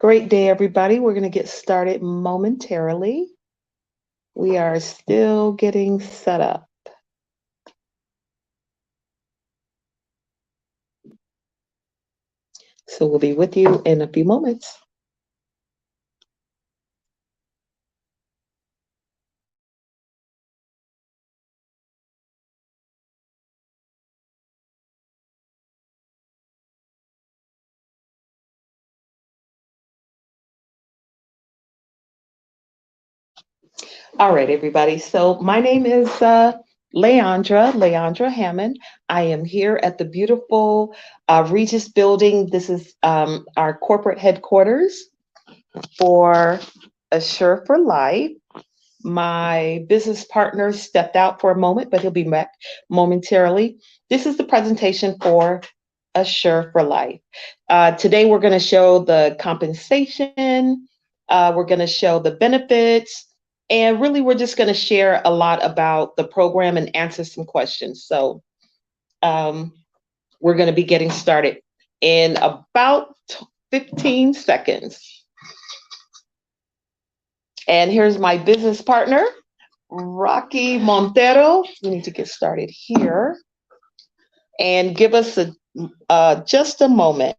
Great day, everybody. We're going to get started momentarily. We are still getting set up. So we'll be with you in a few moments. All right, everybody. So my name is Leandra Hammond. I am here at the beautiful Regis building. This is our corporate headquarters for Assure for Life. My business partner stepped out for a moment, but he'll be back momentarily. This is the presentation for Assure for Life. Today, we're going to show the compensation, we're going to show the benefits, and really, we're just going to share a lot about the program and answer some questions. So, we're going to be getting started in about 15 seconds. And here's my business partner, Rocky Montero. We need to get started here and give us just a moment.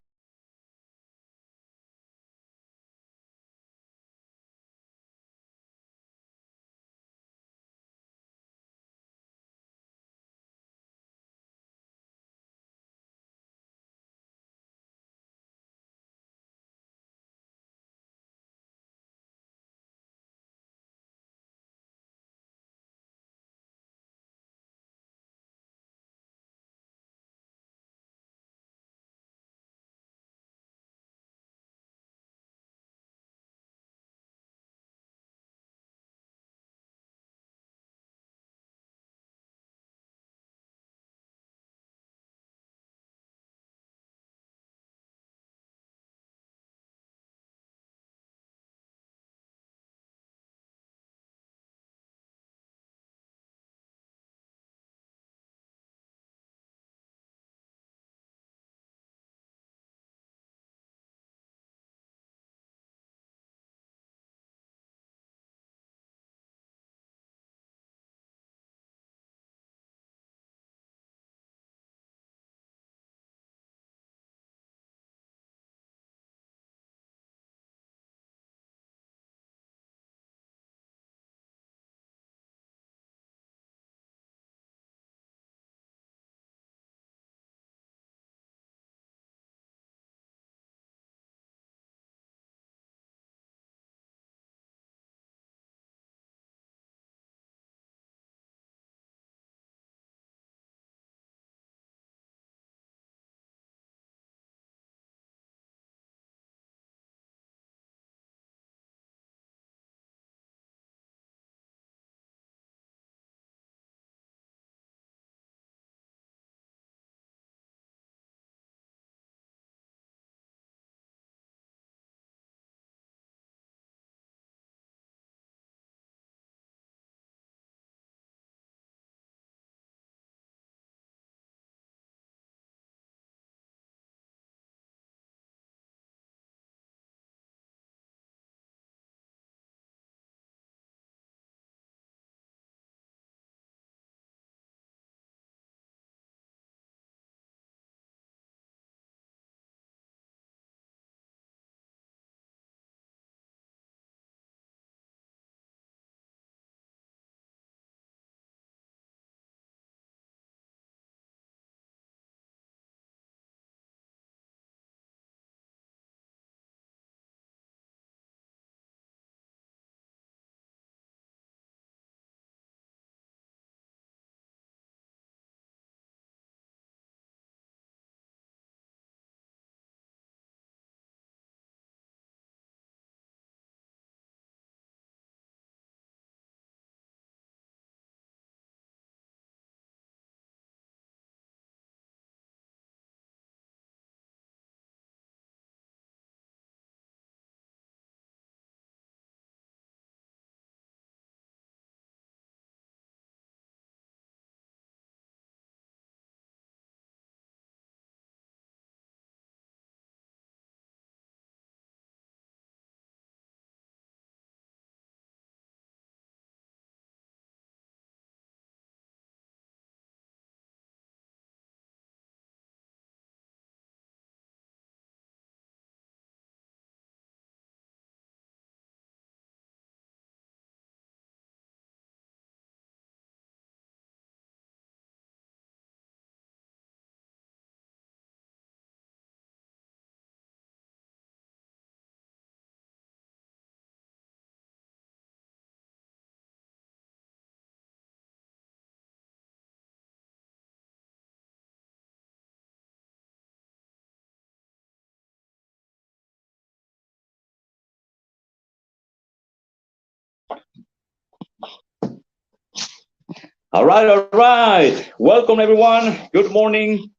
All right, all right. Welcome, everyone. Good morning.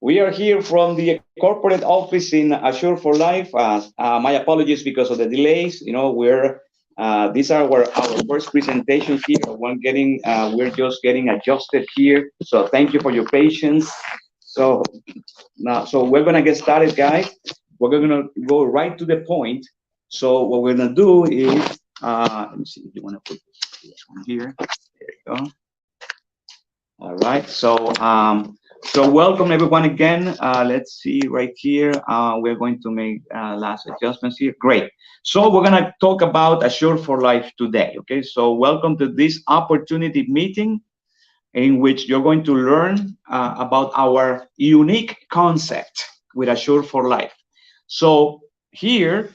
We are here from the corporate office in Assure for Life. My apologies because of the delays. We're these are our first presentations here. We're just getting adjusted here. So thank you for your patience. So so we're gonna get started, guys. We're gonna go right to the point. So what we're gonna do is, let me see if you wanna put this one here. There you go. All right. So welcome everyone again. Let's see right here. We're going to make last adjustments here. Great. So we're gonna talk about Assure for Life today. Okay. So welcome to this opportunity meeting in which you're going to learn about our unique concept with Assure for Life. So here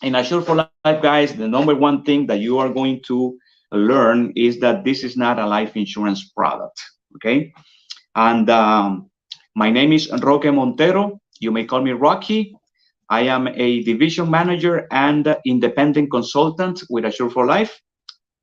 in Assure for Life, guys, the number one thing that you are going to learn is that this is not a life insurance product. Okay. And my name is Roque Montero. You may call me Rocky. I am a division manager and independent consultant with Assure for Life.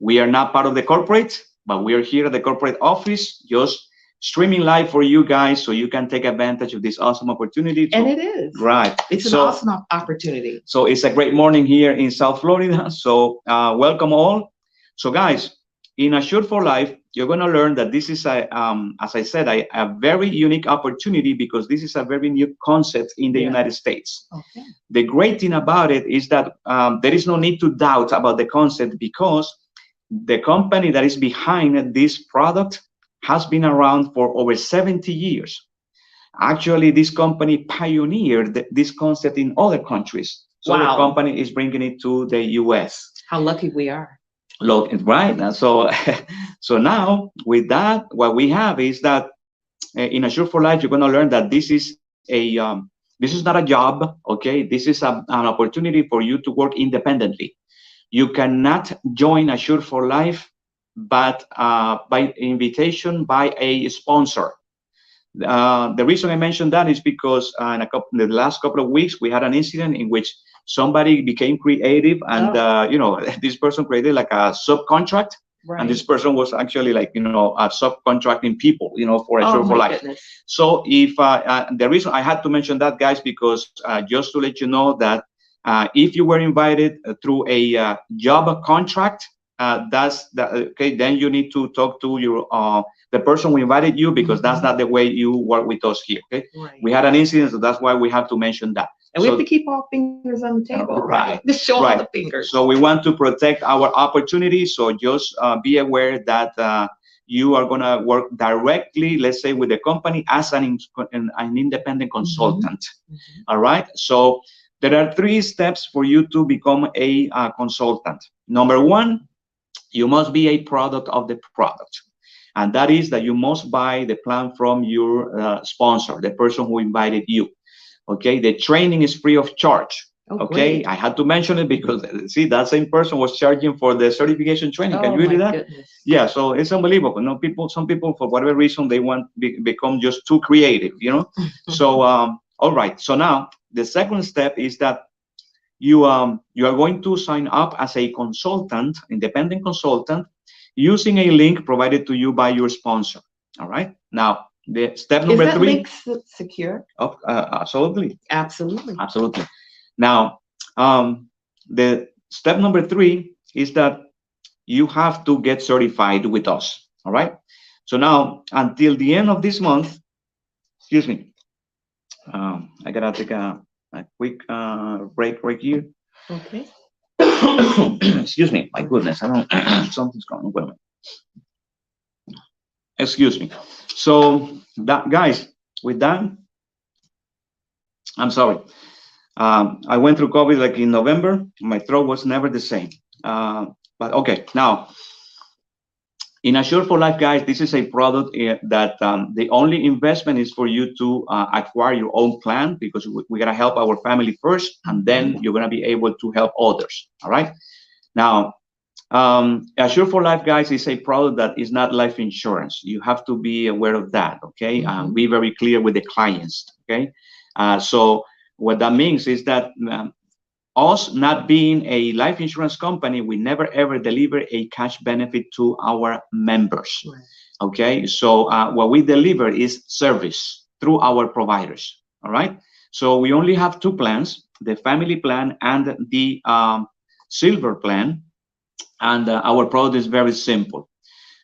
We are not part of the corporate, but we are here at the corporate office, just streaming live for you guys so you can take advantage of this awesome opportunity. And it is. Right. It's an awesome opportunity. So it's a great morning here in South Florida. So welcome all. So guys, in Assure for Life, you're going to learn that this is as I said, a very unique opportunity because this is a very new concept in the United States. Okay. The great thing about it is that there is no need to doubt about the concept because the company that is behind this product has been around for over 70 years. Actually, this company pioneered this concept in other countries. So the company is bringing it to the US. How lucky we are. Look, right? And so, so now with that, what we have is that in Assure for Life, you're going to learn that this is not a job. Okay, this is an opportunity for you to work independently. You cannot join Assure for Life, but by invitation by a sponsor. The reason I mentioned that is because in the last couple of weeks, we had an incident in which somebody became creative and, this person created like a subcontract. Right. And this person was actually like, subcontracting people, for Assure for Life. Goodness. So if the reason I had to mention that, guys, because just to let you know that if you were invited through a job contract, okay, then you need to talk to your the person who invited you because that's not the way you work with us here. Okay, right. We had an incident, so that's why we have to mention that. And we have to keep all fingers on the table, right? Just show all the fingers. So we want to protect our opportunities. So just be aware that you are gonna work directly, let's say, with the company as an independent consultant. All right. So there are 3 steps for you to become a consultant. Number 1, you must be a product of the product. And that is that you must buy the plan from your sponsor, the person who invited you. Okay, the training is free of charge. Oh, okay, great. I had to mention it because see, that same person was charging for the certification training. Can you believe that? Goodness. Yeah, so it's unbelievable. Some people for whatever reason they want become just too creative, So all right. So now the second step is that you are going to sign up as a consultant, independent consultant, using a link provided to you by your sponsor. All right. Now, the step number 3. Link secure? Oh, absolutely. Absolutely. Now, the step number 3 is that you have to get certified with us. All right. So now, until the end of this month, excuse me, I gotta take a quick break right here. Okay. Excuse me. My goodness, I don't. Something's going on. Wait a minute. Excuse me. So that, guys, with that, I'm sorry. I went through COVID like in November. My throat was never the same. But okay, now in Assure for Life, guys, this is a product that the only investment is for you to acquire your own plan because we gotta help our family first, and then you're gonna be able to help others. All right. Now, Assure for Life, guys, is a product that is not life insurance. You have to be aware of that. Okay. Be very clear with the clients. Okay. So what that means is that us not being a life insurance company, we never ever deliver a cash benefit to our members. Right. Okay, so what we deliver is service through our providers. All right, so we only have two plans: the family plan and the silver plan. And our product is very simple.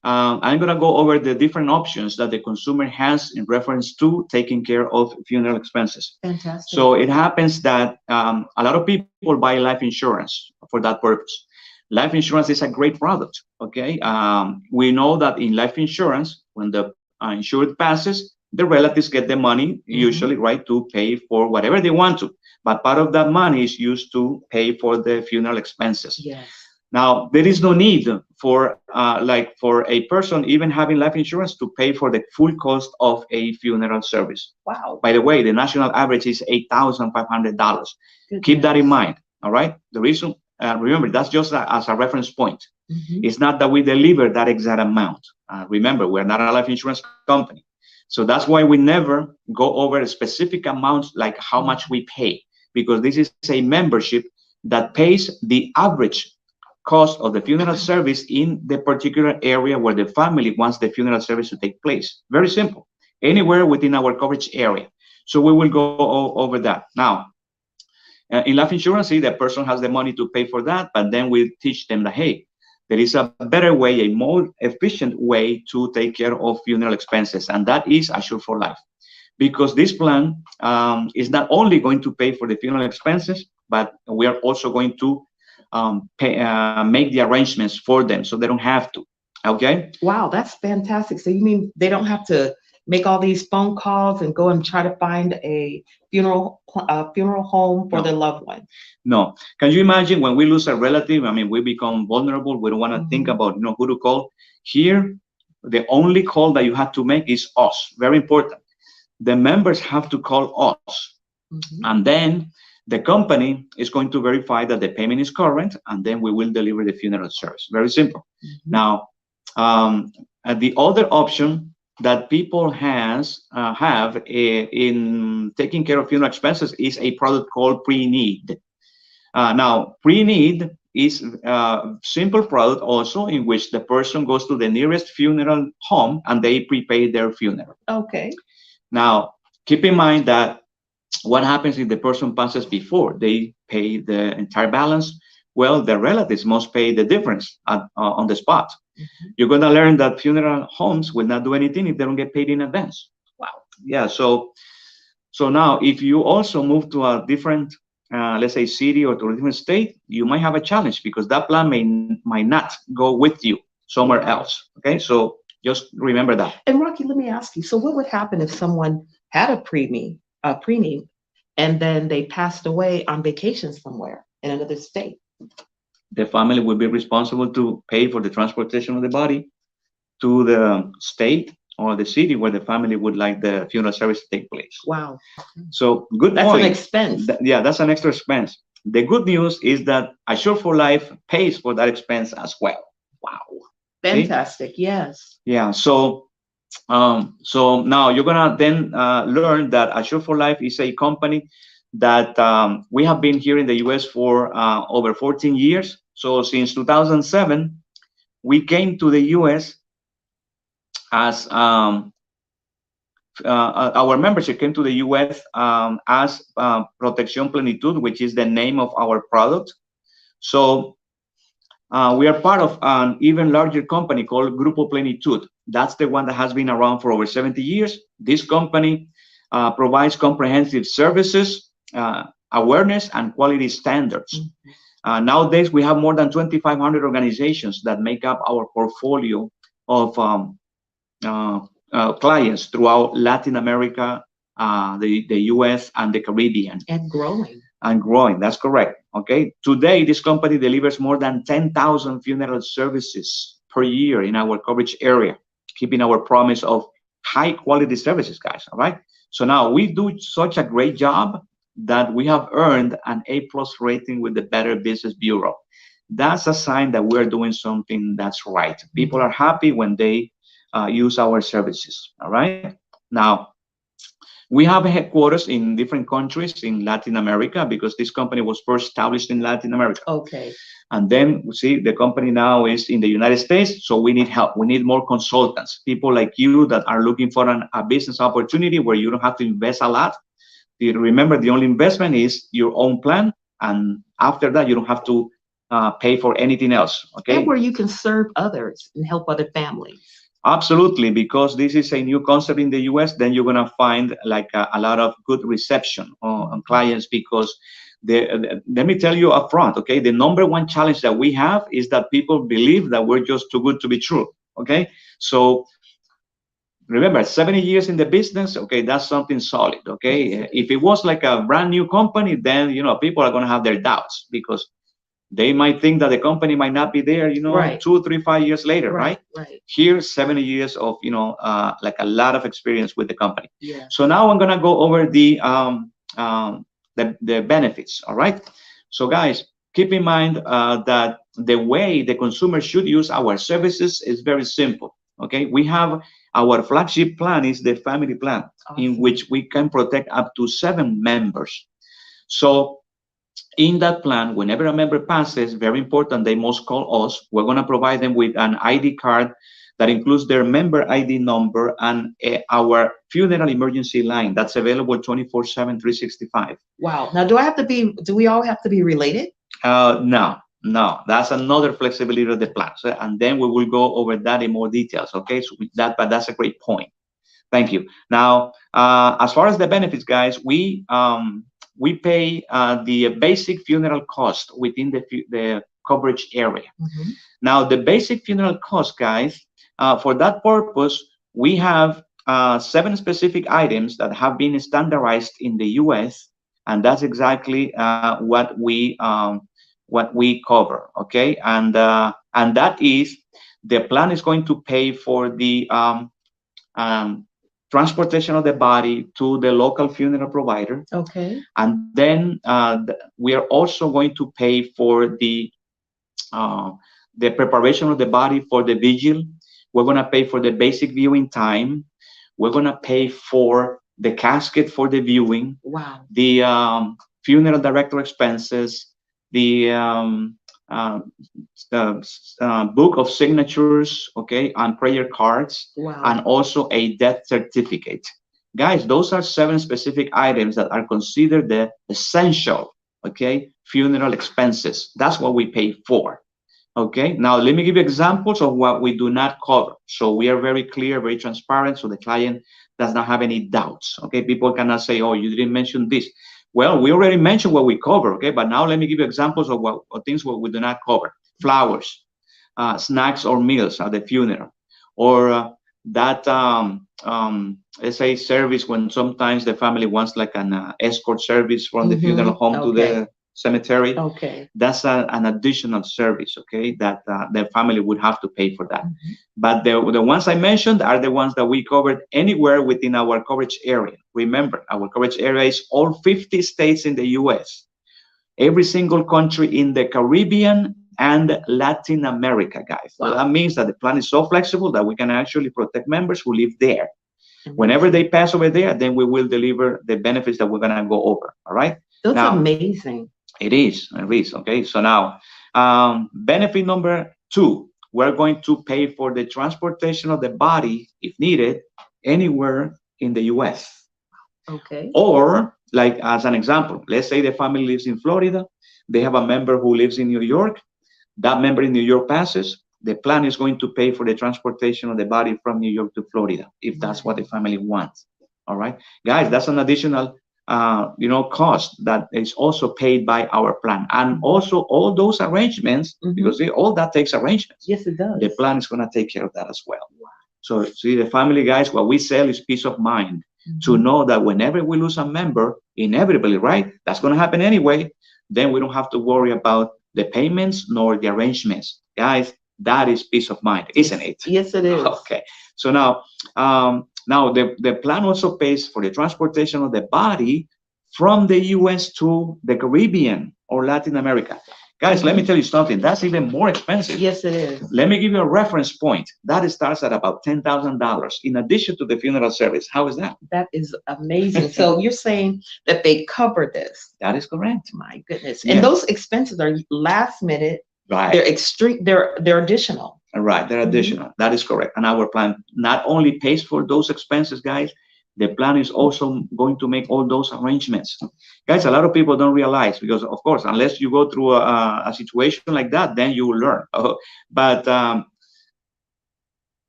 I'm going to go over the different options that the consumer has in reference to taking care of funeral expenses. Fantastic. So it happens that a lot of people buy life insurance for that purpose. Life insurance is a great product. Okay, we know that in life insurance, when the insured passes, the relatives get the money usually, right, to pay for whatever they want to. But part of that money is used to pay for the funeral expenses. Yes. Now, there is no need for like for a person even having life insurance to pay for the full cost of a funeral service. Wow. By the way, the national average is $8,500. Keep that in mind. All right. The reason, remember, that's just as a reference point. It's not that we deliver that exact amount. Remember, we're not a life insurance company. So that's why we never go over specific amounts like how much we pay, because this is a membership that pays the average cost of the funeral service in the particular area where the family wants the funeral service to take place. Very simple. Anywhere within our coverage area. So we will go over that. Now, in life insurance, see, the person has the money to pay for that, but then we teach them that, hey, there is a better way, a more efficient way to take care of funeral expenses, and that is Assure for Life. Because this plan is not only going to pay for the funeral expenses, but we are also going to make the arrangements for them so they don't have to. Okay. Wow, that's fantastic. So you mean they don't have to make all these phone calls and go and try to find a funeral home for their loved one? No. Can you imagine when we lose a relative? I mean, we become vulnerable. We don't want to think about who to call. Here, the only call that you have to make is us. Very important. The members have to call us, and then the company is going to verify that the payment is current, and then we will deliver the funeral service. Very simple. Now, the other option that people have in taking care of funeral expenses is a product called pre-need. Now, pre-need is a simple product also in which the person goes to the nearest funeral home and they prepay their funeral. Okay. Now, keep in mind that what happens if the person passes before they pay the entire balance? Well, the relatives must pay the difference on the spot. You're going to learn that funeral homes will not do anything if they don't get paid in advance. Wow. Yeah. So now, if you also move to a different, let's say, city or to a different state, you might have a challenge because that plan might not go with you somewhere else. Okay. So just remember that. And Rocky, let me ask you. So what would happen if someone had a pre-need, and then they passed away on vacation somewhere in another state? The family will be responsible to pay for the transportation of the body to the state or the city where the family would like the funeral service to take place. Wow. So good That's point. an expense. Yeah, that's an extra expense. The good news is that Assure for Life pays for that expense as well. Wow. Fantastic. See? Yes. Yeah. So now you're gonna then learn that Assure for Life is a company that we have been here in the U.S. for over 14 years. So since 2007, we came to the U.S. as our membership came to the U.S. As Protección Plenitud, which is the name of our product. So we are part of an even larger company called Grupo Plenitud. That's the one that has been around for over 70 years. This company provides comprehensive services, awareness, and quality standards. Nowadays, we have more than 2,500 organizations that make up our portfolio of clients throughout Latin America, the US, and the Caribbean. And growing. And growing, that's correct. Okay. Today, this company delivers more than 10,000 funeral services per year in our coverage area, keeping our promise of high quality services, guys. All right. So now we do such a great job that we have earned an A+ rating with the Better Business Bureau. That's a sign that we're doing something that's right. People are happy when they use our services. All right. Now, We have headquarters in different countries in Latin America because this company was first established in Latin America. Okay. And then we see the company now is in the United States. So we need help. We need more consultants, people like you that are looking for a business opportunity where you don't have to invest a lot. Remember, the only investment is your own plan. And after that, you don't have to pay for anything else. Okay. And where you can serve others and help other families. Absolutely, because this is a new concept in the US, then you're gonna find like a lot of good reception on clients because let me tell you up front, okay, the number one challenge that we have is that people believe that we're just too good to be true, okay? So remember, 70 years in the business, okay, that's something solid, okay? If it was like a brand new company, then, you know, people are gonna have their doubts because they might think that the company might not be there, you know, right. 2, 3, 5 years later, right? Right. Here, 70 years of, you know, like a lot of experience with the company. Yeah. So now I'm gonna go over the benefits, all right? So guys, keep in mind that the way the consumer should use our services is very simple, okay? We have our flagship plan is the family plan, in which we can protect up to 7 members. So in that plan, whenever a member passes, very important, they must call us. We're going to provide them with an ID card that includes their member ID number and our funeral emergency line that's available 24/7, 365. Wow. Now, do we all have to be related? No, that's another flexibility of the plan. So, and then we will go over that in more details. Okay, so but that's a great point. Thank you. Now, as far as the benefits, guys, we pay the basic funeral cost within the coverage area. Mm-hmm. Now, the basic funeral cost, guys, for that purpose, we have 7 specific items that have been standardized in the U.S., and that's exactly what we cover. Okay, and that is the plan is going to pay for the transportation of the body to the local funeral provider. Okay. And then we are also going to pay for the preparation of the body for the vigil. We're going to pay for the basic viewing time. We're going to pay for the casket for the viewing. Wow. The funeral director expenses, the book of signatures, okay, and prayer cards. Wow. And also a death certificate. Guys, those are 7 specific items that are considered the essential, okay, funeral expenses. That's what we pay for. Okay, now let me give you examples of what we do not cover. So we are very clear, very transparent, so the client does not have any doubts. Okay, people cannot say, oh, you didn't mention this. Well, we already mentioned what we cover, okay? But now let me give you examples of things what we do not cover. Flowers, snacks or meals at the funeral, or that, let's say, service when sometimes the family wants like an escort service from the funeral home to the cemetery. Okay. That's an additional service, okay, that the family would have to pay for that. But the ones I mentioned are the ones that we covered anywhere within our coverage area. Remember, our coverage area is all 50 states in the US, every single country in the Caribbean and Latin America, guys. Wow. So that means that the plan is so flexible that we can actually protect members who live there. Whenever they pass over there, then we will deliver the benefits that we're going to go over. All right. That's amazing. It is. Okay. So now, benefit number 2, we're going to pay for the transportation of the body, if needed, anywhere in the US. Okay. Or, like as an example, let's say the family lives in Florida. They have a member who lives in New York. That member in New York passes. The plan is going to pay for the transportation of the body from New York to Florida, if that's what the family wants. All right, guys, that's an additional cost that is also paid by our plan. And also all those arrangements, because all that takes arrangements. Yes, it does. The plan is going to take care of that as well. Wow. So see, the family, guys, what we sell is peace of mind to know that whenever we lose a member, inevitably, right, that's going to happen anyway, then we don't have to worry about the payments nor the arrangements. Guys, that is peace of mind, isn't it? Yes, it is. Okay. So now, the plan also pays for the transportation of the body from the US to the Caribbean or Latin America. Guys, let me tell you something. That's even more expensive. Yes, it is. Let me give you a reference point. That starts at about $10,000 in addition to the funeral service. How is that? That is amazing. So you're saying that they cover this? That is correct. My goodness. Yeah. And those expenses are last minute. Right. They're extreme. They're additional. Right. They're additional. That is correct. And our plan not only pays for those expenses, guys, the plan is also going to make all those arrangements. Guys, a lot of people don't realize, because of course, unless you go through a situation like that, then you will learn. But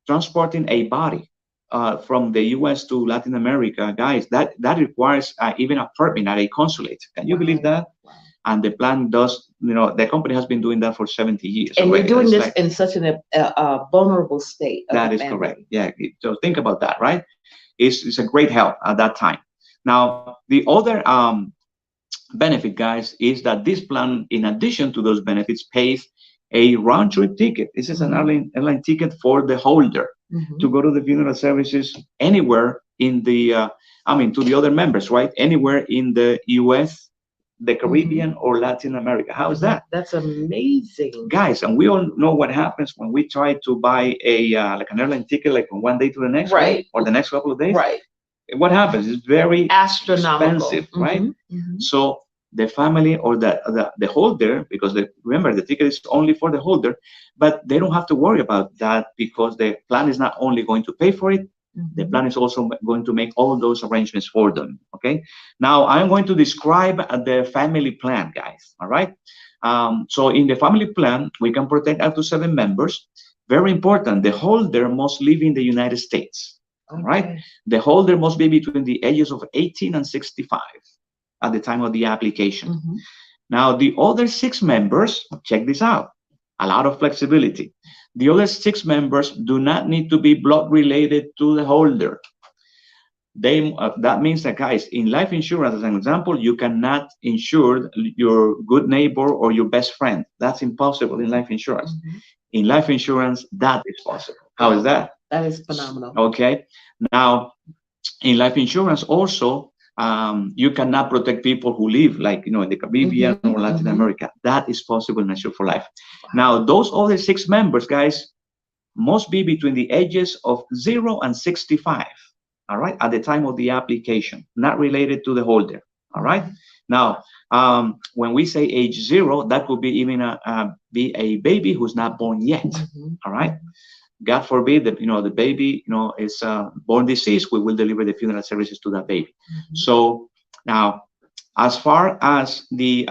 transporting a body from the US to Latin America, guys, that requires even a permit at a consulate. Can you believe that? Wow. And the plan does, the company has been doing that for 70 years. And already. you're doing this like, in such a vulnerable state. That is correct. Yeah. So think about that, right? It's a great help at that time. Now, the other benefit, guys, is that this plan, in addition to those benefits, pays a round trip ticket. This is an airline ticket for the holder to go to the funeral services anywhere in the, to the other members, right? Anywhere in the US, the Caribbean, or Latin America. How is that? That's amazing. Guys, and we all know what happens when we try to buy like an airline ticket, like from one day to the next, right? Or the next couple of days. Right. What happens? It's very astronomical, expensive, right? So the family or the holder, because remember, the ticket is only for the holder, but they don't have to worry about that, because the plan is not only going to pay for it, the plan is also going to make all those arrangements for them. Okay. Now I'm going to describe the family plan, guys. All right. So in the family plan, we can protect up to 7 members. Very important. The holder must live in the United States. All right. The holder must be between the ages of 18 and 65 at the time of the application. Now, the other 6 members, check this out, a lot of flexibility. The other 6 members do not need to be blood related to the holder. That means that, guys, in life insurance, as an example, you cannot insure your good neighbor or your best friend. That's impossible in life insurance. In life insurance, that is possible. How is that? That is phenomenal. Okay. Now, in life insurance also, you cannot protect people who live like, in the Caribbean or Latin America. That is possible in Assure for Life. Now, those other 6 members, guys, must be between the ages of 0 and 65. All right, at the time of the application, not related to the holder. All right. Now, when we say age 0, that could be even be a baby who's not born yet. All right. God forbid that the baby is born deceased, we will deliver the funeral services to that baby. So now, as far as the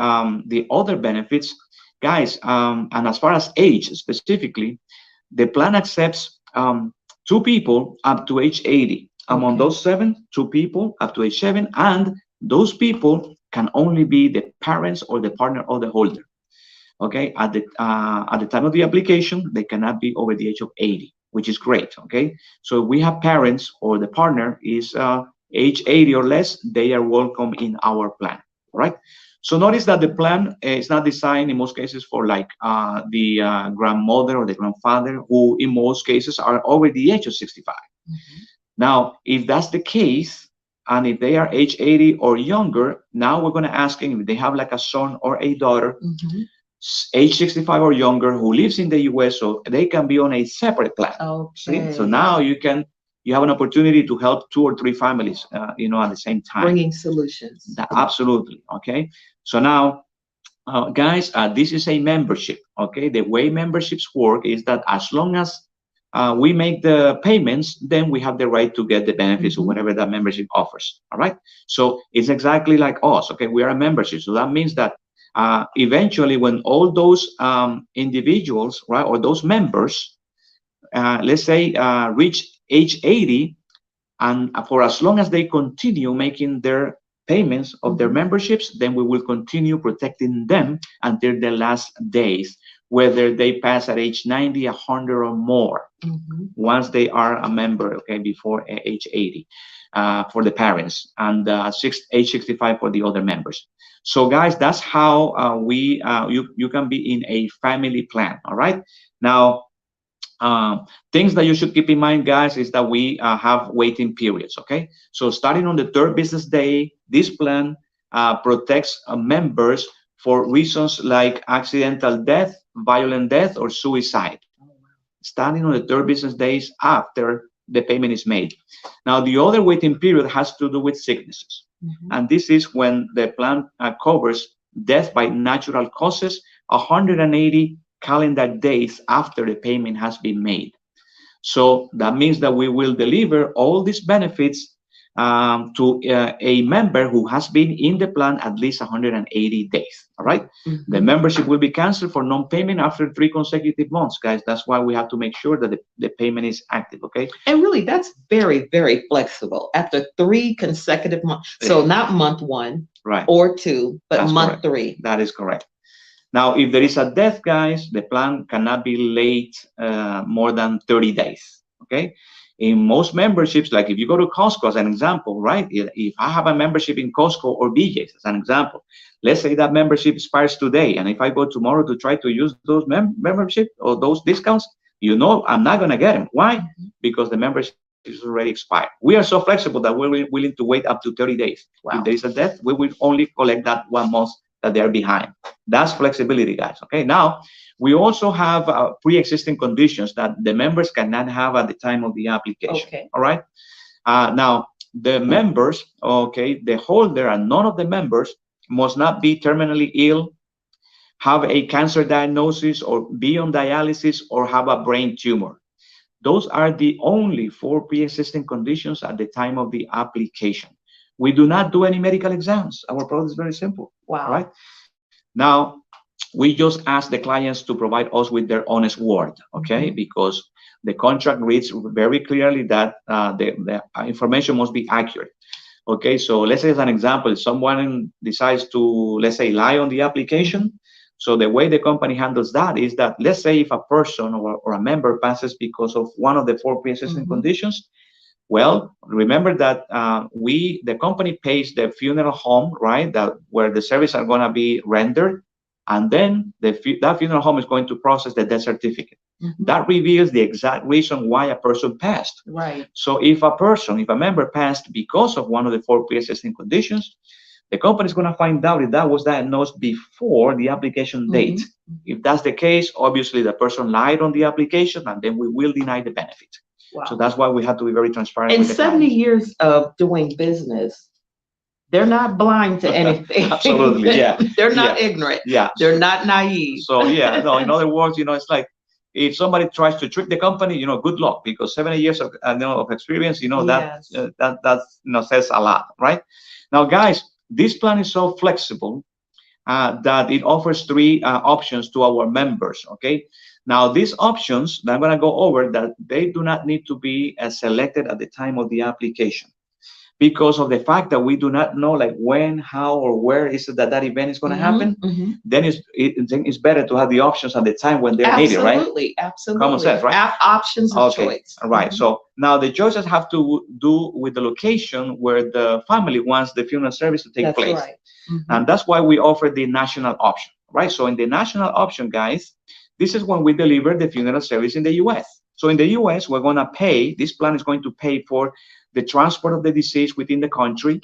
other benefits, guys, and as far as age specifically, the plan accepts 2 people up to age 80. Among those 7, 2 people up to age 7, and those people can only be the parents or the partner of the holder. Okay, at the time of the application, they cannot be over the age of 80, which is great. Okay, so if we have parents or the partner is age 80 or less, they are welcome in our plan. Right. So notice that the plan is not designed in most cases for like the grandmother or the grandfather, who in most cases are over the age of 65. Now, if that's the case, and if they are age 80 or younger, now we're going to ask them if they have like a son or a daughter, age 65 or younger, who lives in the US, so they can be on a separate plan. See? So now you have an opportunity to help 2 or 3 families, at the same time. Bringing solutions. Absolutely. Okay. So now, guys, this is a membership. Okay. The way memberships work is that as long as we make the payments, then we have the right to get the benefits of whatever that membership offers. All right. So it's exactly like us. Okay. We are a membership. So that means that eventually, when all those individuals, right, or those members, let's say, reach age 80, and for as long as they continue making their payments of their memberships, then we will continue protecting them until their last days, whether they pass at age 90, 100, or more, once they are a member, okay, before age 80 for the parents, and age 65 for the other members. So, guys, that's how you can be in a family plan. All right. Now, things that you should keep in mind, guys, is that we have waiting periods. Okay. So starting on the 3rd business day, this plan protects members for reasons like accidental death, violent death, or suicide, starting on the third business days after the payment is made. Now, the other waiting period has to do with sicknesses. And this is when the plan covers death by natural causes 180 calendar days after the payment has been made. So that means that we will deliver all these benefits to a member who has been in the plan at least 180 days. All right. The membership will be canceled for non-payment after 3 consecutive months, guys. That's why we have to make sure that the payment is active. Okay. And really, that's very, very flexible. After 3 consecutive months, so not month one, right, or two, but that's month correct. 3. That is correct. Now, if there is a death, guys, the plan cannot be late more than 30 days. Okay. In most memberships, like if you go to Costco as an example, right? If I have a membership in Costco or BJ's as an example, let's say that membership expires today, and if I go tomorrow to try to use those membership or those discounts, I'm not gonna get them. Why? Because the membership is already expired. We are so flexible that we're willing to wait up to 30 days. Wow. If there is a death, we will only collect that 1 month that they're behind. That's flexibility, guys. Okay. Now, we also have pre-existing conditions that the members cannot have at the time of the application. Okay. All right. Now, the members, okay, the holder and none of the members must not be terminally ill, have a cancer diagnosis, or be on dialysis, or have a brain tumor. Those are the only 4 pre-existing conditions at the time of the application. We do not do any medical exams. Our product is very simple. Wow. Right? Now, we just ask the clients to provide us with their honest word, okay? Because the contract reads very clearly that the information must be accurate. Okay, so let's say as an example, if someone decides to, let's say, lie on the application. So the way the company handles that is that, let's say if a person or a member passes because of one of the 4 pre-existing conditions, well, remember that the company pays the funeral home, right? That where the services are going to be rendered, and then that funeral home is going to process the death certificate. That reveals the exact reason why a person passed. Right. So if a member passed because of one of the 4 pre-existing conditions, the company is going to find out if that was diagnosed before the application date. If that's the case, obviously the person lied on the application, and then we will deny the benefit. Wow. So that's why we have to be very transparent. In 70 years of doing business, they're not blind to anything. Absolutely, yeah. They're not ignorant. Yeah. They're not naive. So yeah, no, in other words, it's like if somebody tries to trick the company, good luck, because 70 years of experience, that yes. that says a lot, right? Now, guys, this plan is so flexible that it offers 3 options to our members. Okay. Now, these options that I'm going to go over, that they do not need to be selected at the time of the application, because of the fact that we do not know like when, how, or where is it that event is going to happen. Then it's better to have the options at the time when they're needed, right? Absolutely, absolutely. Common sense, right? Options of choice. Right. So now the choices have to do with the location where the family wants the funeral service to take place. Right. And that's why we offer the national option, right? So in the national option, guys, this is when we deliver the funeral service in the U.S. So in the U.S., we're going to pay, this plan is going to pay for the transport of the deceased within the country,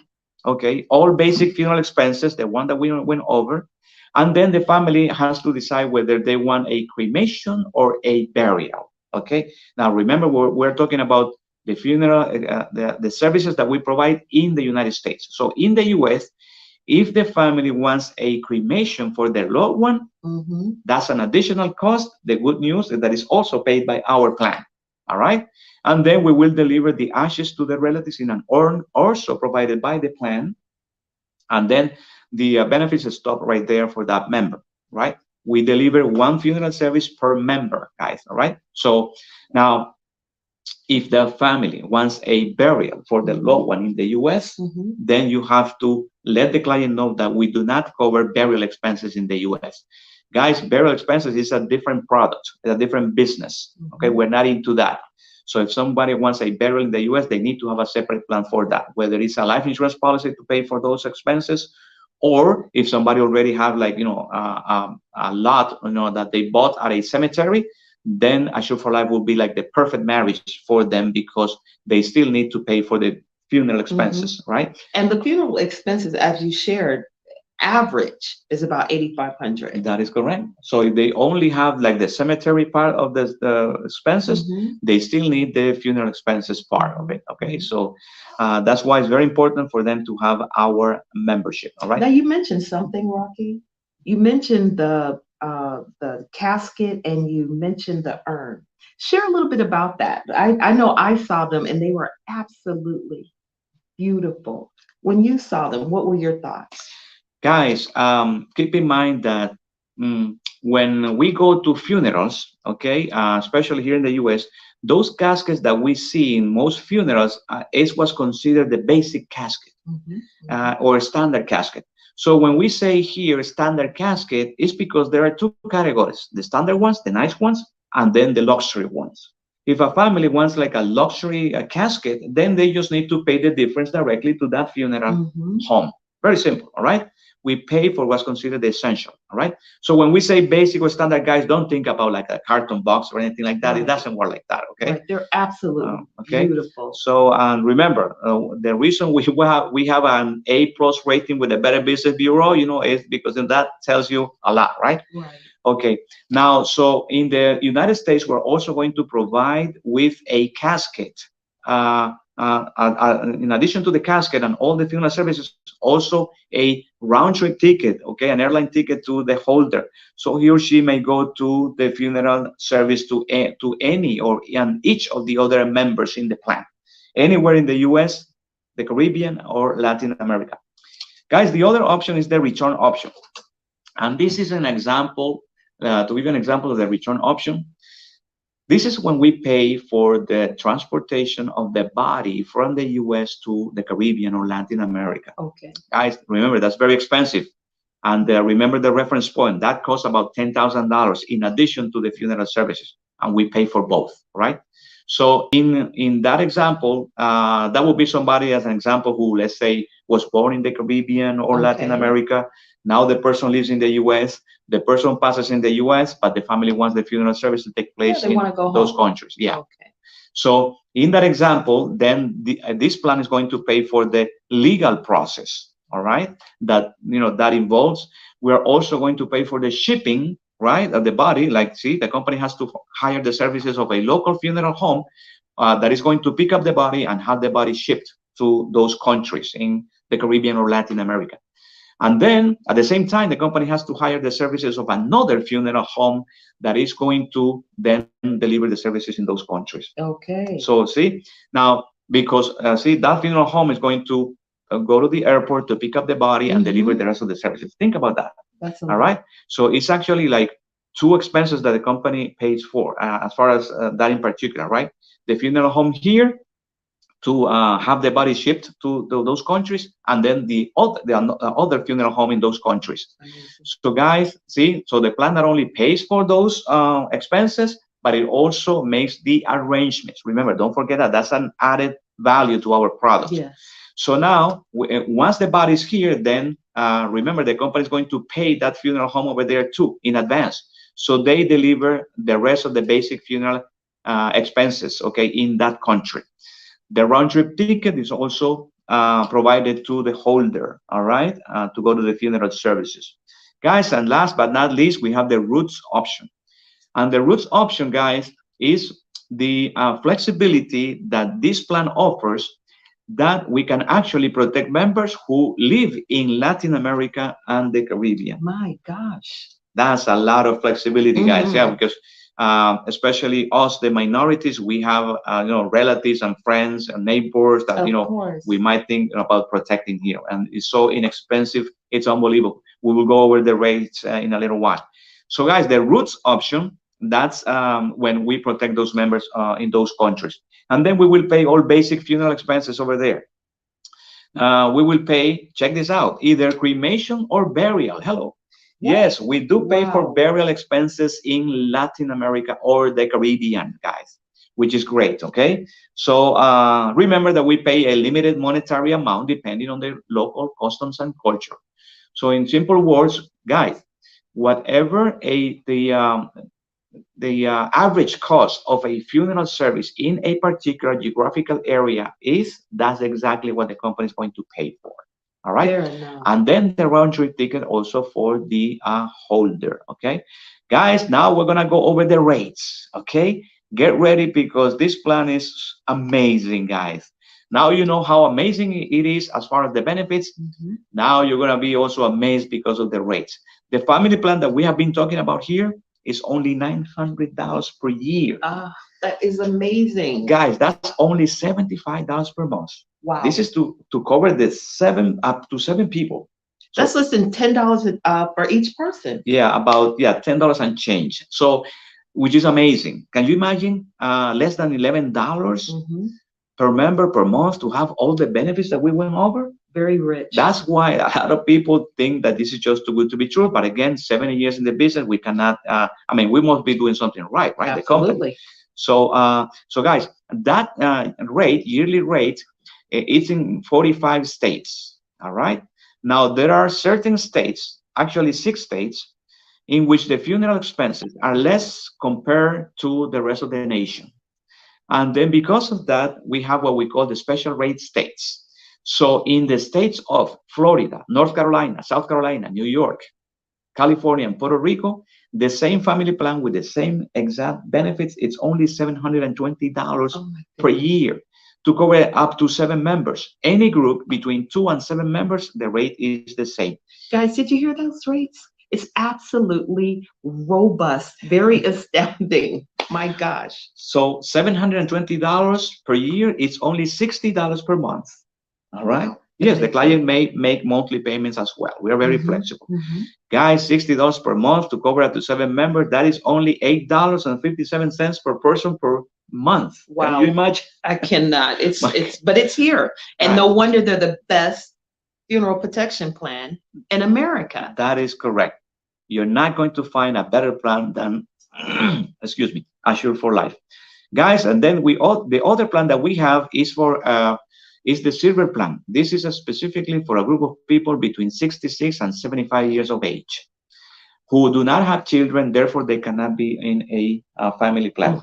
okay? All basic funeral expenses, the one that we went over. And then the family has to decide whether they want a cremation or a burial, okay? Now, remember, we're talking about the funeral, the services that we provide in the United States. So in the U.S., if the family wants a cremation for their loved one, that's an additional cost. The good news is that it's also paid by our plan. All right. And then we will deliver the ashes to the relatives in an urn also provided by the plan. And then the benefits stop right there for that member. Right. We deliver 1 funeral service per member, guys. All right. So now, if the family wants a burial for the loved one in the U.S., then you have to let the client know that we do not cover burial expenses in the U.S. Guys, burial expenses is a different product, it's a different business. Okay, we're not into that. So if somebody wants a burial in the U.S., they need to have a separate plan for that, whether it's a life insurance policy to pay for those expenses, or if somebody already have like, a lot, that they bought at a cemetery, then Assure for Life will be like the perfect marriage for them, because they still need to pay for the funeral expenses, right? And the funeral expenses, as you shared, average is about 8,500. That is correct. So if they only have like the cemetery part of the expenses, they still need the funeral expenses part of it. Okay, so that's why it's very important for them to have our membership. All Now right. you mentioned something, Rocky. You mentioned the casket and you mentioned the urn. Share a little bit about that. I know I saw them and they were absolutely beautiful. When you saw them, what were your thoughts? Guys, keep in mind that when we go to funerals, okay, especially here in the US, those caskets that we see in most funerals is what's considered the basic casket or standard casket. So when we say here standard casket, it's because there are two categories: the standard ones, the nice ones, and then the luxury ones. If a family wants like a luxury casket, then they just need to pay the difference directly to that funeral home. Very simple, all right? We pay for what's considered the essential, all right? So when we say basic or standard, guys, don't think about like a carton box or anything like that. It doesn't work like that, okay? Right. They're absolutely Okay. beautiful. So remember, the reason we have an A+ rating with the Better Business Bureau, is because then that tells you a lot, right? Right. Okay. Now, so in the United States, we're also going to provide with a casket. In addition to the casket and all the funeral services, also a round trip ticket, okay, an airline ticket to the holder. So he or she may go to the funeral service to any or and each of the other members in the plan, anywhere in the US, the Caribbean, or Latin America. Guys, the other option is the return option. And this is an example, to give you an example of the return option. This is when we pay for the transportation of the body from the US to the Caribbean or Latin America. Okay. Guys, remember, that's very expensive. And remember the reference point, that costs about $10,000 in addition to the funeral services. And we pay for both, right? So in that example, that would be somebody, as an example, who, let's say, was born in the Caribbean or Latin America. Now the person lives in the US. The person passes in the US, but the family wants the funeral service to take place in those countries. Yeah. Okay. So in that example, then this plan is going to pay for the legal process. All right. That involves. We are also going to pay for the shipping, right, of the body. Like, see, the company has to hire the services of a local funeral home that is going to pick up the body and have the body shipped to those countries in the Caribbean or Latin America. And then at the same time, the company has to hire the services of another funeral home that is going to then deliver the services in those countries. Okay. So see, now, because see, that funeral home is going to go to the airport to pick up the body and deliver the rest of the services. Think about that. That's all right. So it's actually like two expenses that the company pays for, as far as that in particular, right? The funeral home here to have the body shipped to those countries, and then the other funeral home in those countries. So guys, see, so the plan not only pays for those expenses, but it also makes the arrangements. Remember, don't forget that that's an added value to our product. Yes. So now, once the body is here, then remember, the company is going to pay that funeral home over there too in advance. So they deliver the rest of the basic funeral expenses, okay, in that country. The round trip ticket is also provided to the holder, all right, to go to the funeral services. Guys, and last but not least, we have the roots option. And the roots option, guys, is the flexibility that this plan offers, that we can actually protect members who live in Latin America and the Caribbean. My gosh. That's a lot of flexibility, guys. Yeah, because especially us, the minorities, we have relatives and friends and neighbors that we might think about protecting here, and it's so inexpensive, it's unbelievable. We will go over the rates in a little while. So guys, the roots option, that's when we protect those members in those countries, and then we will pay all basic funeral expenses over there. We will pay, check this out, either cremation or burial. Hello. Yes, we do pay for burial expenses in Latin America or the Caribbean, guys, which is great, okay? So remember that we pay a limited monetary amount depending on the local customs and culture. So in simple words, guys, whatever the average cost of a funeral service in a particular geographical area is, that's exactly what the company is going to pay for. All right. Fair enough. And then the round trip ticket also for the holder. Okay. Guys, now we're going to go over the rates. Okay. Get ready because this plan is amazing, guys. Now you know how amazing it is as far as the benefits. Now you're going to be also amazed because of the rates. The family plan that we have been talking about here is only $900 per year. That is amazing. Guys, that's only $75 per month. Wow. This is to cover the up to seven people. So, that's less than $10 for each person. Yeah, about $10 and change. So, which is amazing. Can you imagine less than $11 per member per month to have all the benefits that we went over? Very rich. That's why a lot of people think that this is just too good to be true. But again, 70 years in the business, we cannot. We must be doing something right? Absolutely. The company. So guys, that yearly rate, it's in 45 states. All right. Now there are certain states, actually 6 states, in which the funeral expenses are less compared to the rest of the nation. And then because of that, we have what we call the special rate states. So in the states of Florida, North Carolina, South Carolina, New York, California, and Puerto Rico, the same family plan with the same exact benefits, it's only $720 per year to cover up to 7 members. Any group between 2 and 7 members, the rate is the same. Guys, did you hear those rates? It's absolutely robust, very astounding. My gosh. So $720 per year, it's only $60 per month. All right. Wow. Yes, the client may make monthly payments as well. We are very flexible. Guys, $60 per month to cover up to 7 members. That is only $8.57 per person per month. Wow. Can you imagine? I cannot. But it's here. And no wonder they're the best funeral protection plan in America. That is correct. You're not going to find a better plan than, excuse me, Assure for Life. Guys, and then the other plan that we have is is the Silver Plan. This is specifically for a group of people between 66 and 75 years of age who do not have children, therefore they cannot be in a family plan.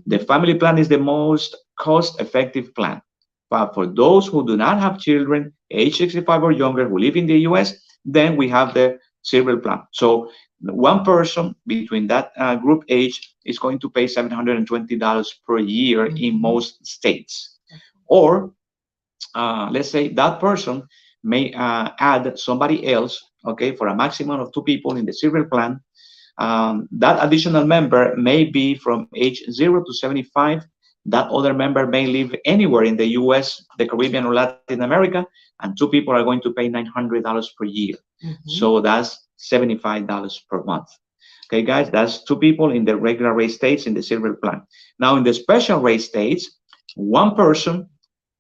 The family plan is the most cost-effective plan. But for those who do not have children, age 65 or younger, who live in the US, then we have the Silver Plan. So one person between that group age is going to pay $720 per year in most states. Or let's say that person may add somebody else, okay, for a maximum of 2 people in the Silver Plan. That additional member may be from age 0 to 75. That other member may live anywhere in the US, the Caribbean, or Latin America, and 2 people are going to pay $900 per year. So that's $75 per month. Okay, guys, that's 2 people in the regular rate states in the Silver Plan. Now, in the special rate states, one person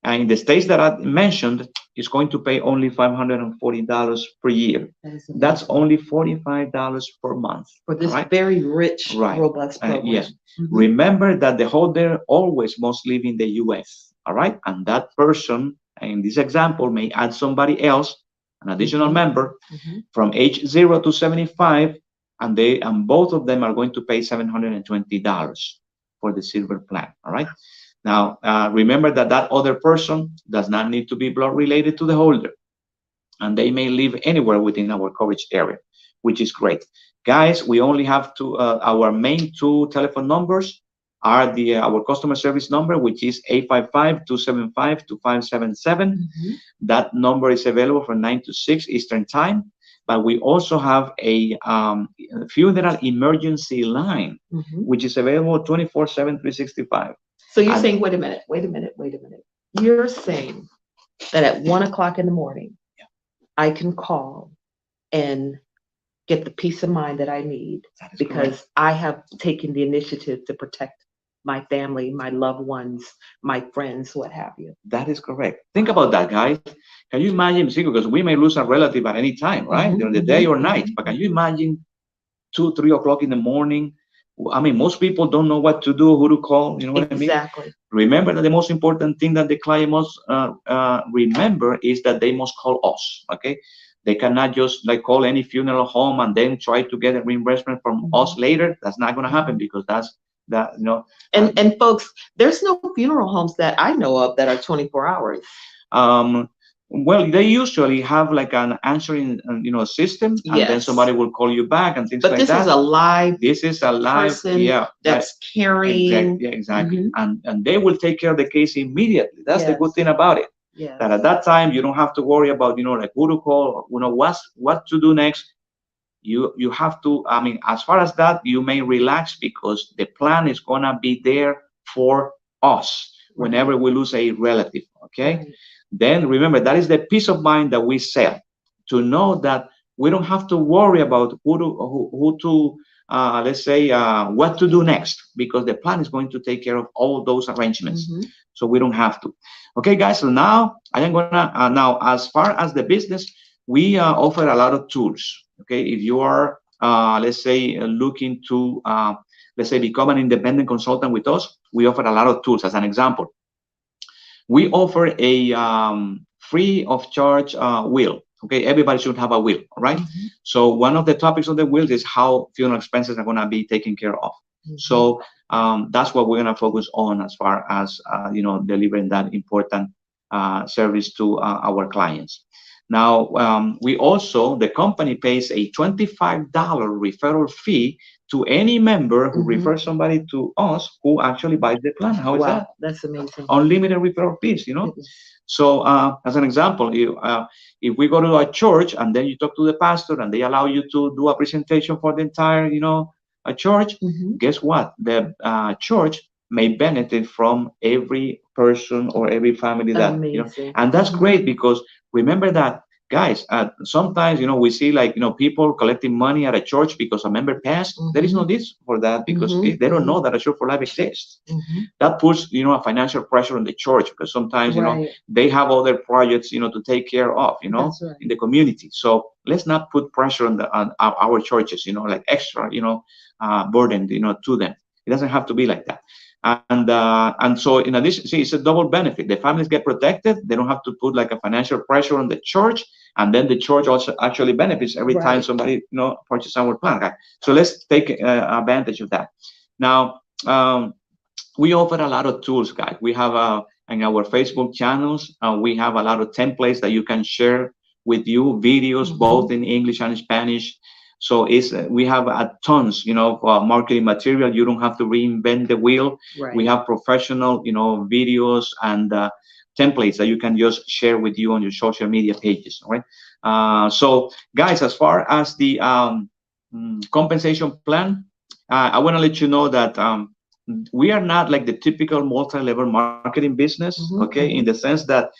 in the states that I mentioned is going to pay only $540 per year. That's only $45 per month. For this very rich, robust program. Yes. Remember that the holder always must live in the US. All right. And that person, in this example, may add somebody else, an additional member from age 0 to 75, and both of them are going to pay $720 for the Silver Plan. All right. Now, remember that other person does not need to be blood related to the holder, and they may live anywhere within our coverage area, which is great. Guys, we only have our main 2 telephone numbers are our customer service number, which is 855-275-2577. That number is available from 9 to 6 Eastern Time. But we also have a funeral emergency line, which is available 24/7, 365. So you're saying, wait a minute. You're saying that at 1 o'clock in the morning, I can call and get the peace of mind that I need because I have taken the initiative to protect my family, my loved ones, my friends, what have you. That is correct. Think about that, guys. Can you imagine, because we may lose a relative at any time, right? During the day or night. But can you imagine 2, 3 o'clock in the morning? Most people don't know what to do, who to call. You know what I mean? Exactly. Remember that the most important thing that the client must remember is that they must call us. Okay, they cannot just call any funeral home and then try to get a reimbursement from us later. That's not going to happen because And folks, there's no funeral homes that I know of that are 24 hours. Well, they usually have like an answering, system, and then Yes. somebody will call you back and things But like this is that. a live This is a live, person yeah, that's caring. yeah, exactly. Mhm. And they will take care of the case immediately. That's the good Yes. thing about it. Yes. That at that time you don't have to worry about, like who to call, what to do next. You have to, I mean, as far as that, you may relax because the plan is gonna be there for us whenever we lose a relative. Okay. Right. Then remember, that is the peace of mind that we sell, to know that we don't have to worry about who to, let's say, what to do next, because the plan is going to take care of all those arrangements. Mhm. So we don't have to. Okay, guys. So now I am gonna, now, as far as the business, we offer a lot of tools. Okay, if you are, let's say, looking to, let's say, become an independent consultant with us, we offer a lot of tools. As an example, we offer a free of charge will. Okay, everybody should have a will, all right? Mhm. So one of the topics of the will is how funeral expenses are going to be taken care of. Mhm. So that's what we're going to focus on as far as delivering that important service to our clients. Now, we also, the company pays a $25 referral fee to any member who Mhm. refers somebody to us who actually buys the plan. How is that? Wow, that's amazing. Unlimited referral fees. Goodness. So, as an example, if we go to a church and then you talk to the pastor and they allow you to do a presentation for the entire, a church, Mhm. guess what? The church may benefit from every person or every family that, Amazing. and that's great, because remember that, guys, sometimes, we see, like, people collecting money at a church because a member passed. There is no Mhm. need for that, because Mhm. they don't know that a Assure for Life exists. Mhm. That puts, a financial pressure on the church, because sometimes, Right. they have other projects, to take care of, That's right. in the community. So let's not put pressure on our churches, like extra, burden, to them. It doesn't have to be like that. And so, in addition, see, it's a double benefit. The families get protected. They don't have to put like a financial pressure on the church, and then the church also actually benefits every time Right. somebody, purchases our plan. Okay? So let's take advantage of that. Now, we offer a lot of tools, guys. We have in our Facebook channels, we have a lot of templates that you can share with you, videos both Mhm. in English and Spanish. So we have tons, marketing material. You don't have to reinvent the wheel. We Right. have professional, videos and templates that you can just share with you on your social media pages. All right. So, guys, as far as the compensation plan, I want to let you know that we are not like the typical multi-level marketing business, Mhm. okay, in the Mhm. sense that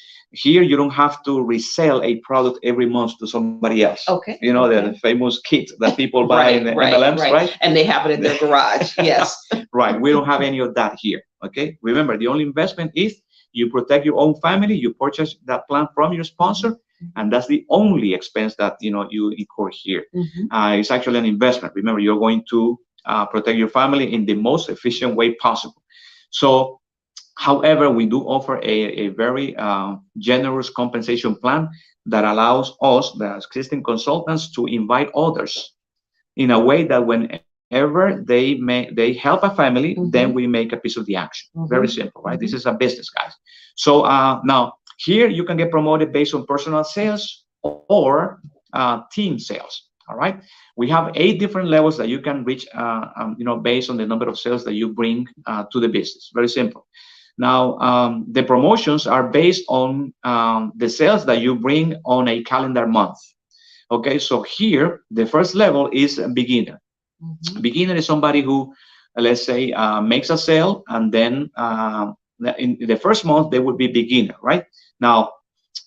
here you don't have to resell a product every month to somebody else. Okay. The Okay. famous kit that people buy in Right. the Right. MLMs, Right. right? And they have it in their garage. Yes. Right. We don't have any of that here. Okay. Remember, the only investment is you protect your own family, you purchase that plan from your sponsor, and that's the only expense that you incur here. Mhm. It's actually an investment. Remember, you're going to protect your family in the most efficient way possible. So, however, we do offer a very generous compensation plan that allows us, the existing consultants, to invite others in a way that whenever they help a family, then we make a piece of the action. Very Mhm. simple, right? This Mhm. is a business, guys. So now here you can get promoted based on personal sales or team sales. All right. We have 8 different levels that you can reach, based on the number of sales that you bring to the business. Very simple. Now, the promotions are based on the sales that you bring on a calendar month. Okay, so here the first level is a beginner. Mhm. Beginner is somebody who, let's say, makes a sale, and then in the first month they would be beginner, right? Now,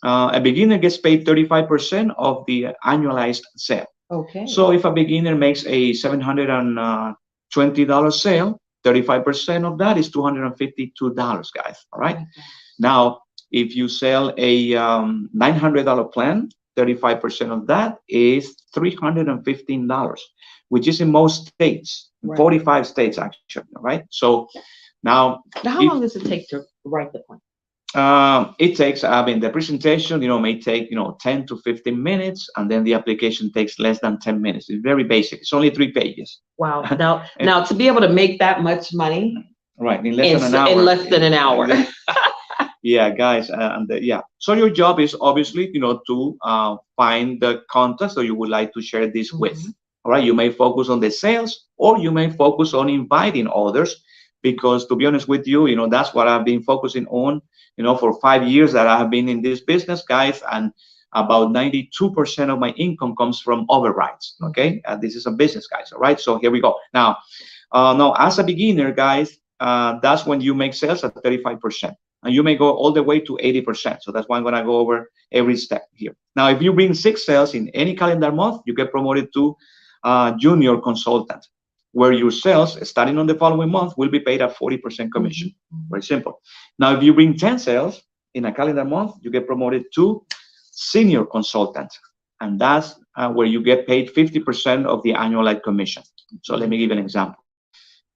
a beginner gets paid 35% of the annualized sale. Okay. So if a beginner makes a $720 sale, 35% of that is $252, guys. All right. Now, if you sell a $900 plan, 35% of that is $315, which is in most states, Right. 45 states actually, right? So now, Now, how if long does it take to write the plan? it takes, I mean, the presentation, may take, 10 to 15 minutes, and then the application takes less than 10 minutes. It's very basic. It's only 3 pages. Wow. Now to be able to make that much money Right, in less in than an hour. in less than an hour. Yeah, guys, yeah. So your job is obviously, to find the contacts that you would like to share this with. Mhm. All right, you may focus on the sales, or you may focus on inviting others, because to be honest with you, that's what I've been focusing on, for 5 years that I have been in this business, guys, and about 92% of my income comes from overrides. Okay, this is a business, guys. All right, so here we go. Now, as a beginner, guys, that's when you make sales at 35%. And you may go all the way to 80%. So that's why I'm going to go over every step here. Now, if you bring 6 sales in any calendar month, you get promoted to junior consultant, where your sales starting on the following month will be paid at 40% commission. Very simple. Now, if you bring 10 sales in a calendar month, you get promoted to senior consultant. And that's where you get paid 50% of the annualized commission. So let me give an example.